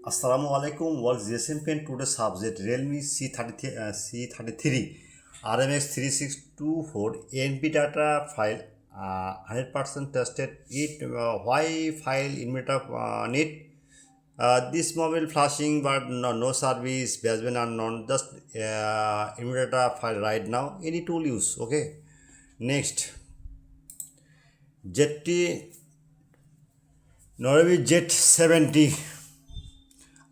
Assalamu alaikum. World GSM pen today's subject Realme C33 RMX3624 NP data file 100% tested. It why file inverter need this mobile flashing but no service basement unknown just inverter file right now any tool use. Okay, next ZT Norway Z70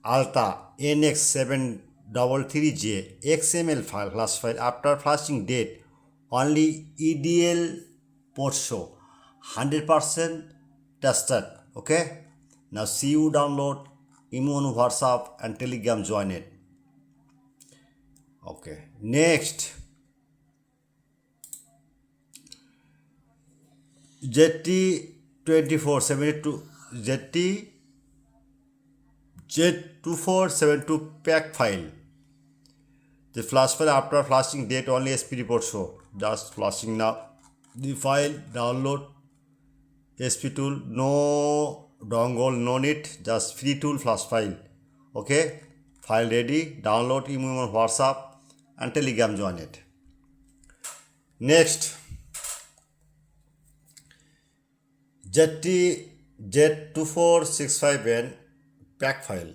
Alta NX733J XML file flash file after flashing date only EDL port show 100% tested. Okay, now see you download email on WhatsApp and Telegram join it. Okay, next ZT2472 ZT Z2472 pack file. The flash file after flashing date only SP report show. Just flashing now. The file download SP tool, no dongle, no need, just free tool flash file. Okay, file ready. Download email on WhatsApp and Telegram join it. Next, Z2465N pack file.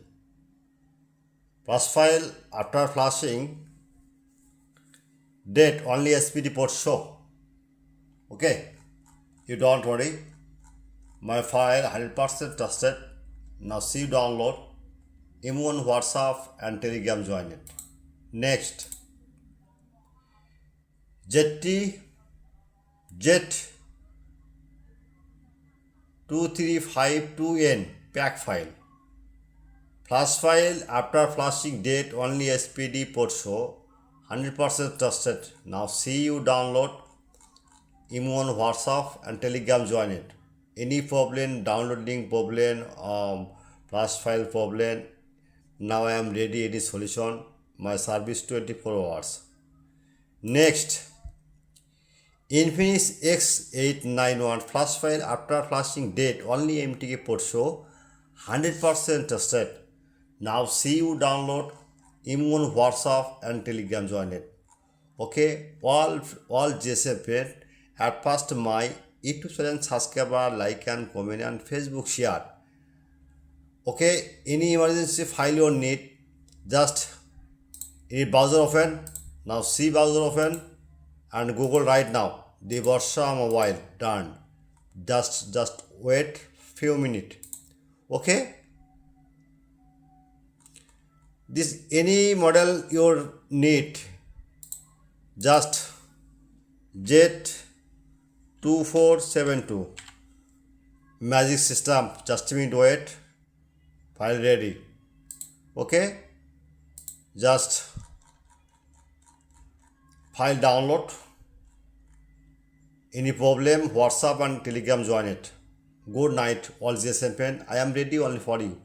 Flash file after flashing date only SPD port show. Okay, you don't worry, my file 100% trusted. Now see download email on WhatsApp and Telegram join it. Next, Z2352N pack file. Flash file after flashing date only SPD port show 100% trusted. Now see you download email on WhatsApp and Telegram join it. Any problem, downloading problem, flash file problem, now I am ready. Any solution, my service 24 hours. Next, Infinix X891 flash file after flashing date only MTK port show 100% trusted. Now see you download email on WhatsApp and Telegram join it. Okay, all GSM friend, at first my YouTube channel subscriber, like and comment and Facebook share. Okay, any emergency file you need, just in browser open. Now see browser open and Google right now the Borsha Mobile done. Just wait few minutes. Okay. This any model you need, just Z2472 magic system, just a minute wait, file ready. Okay, just file download. Any problem, WhatsApp and Telegram join it. Good night all GSM pen, I am ready only for you.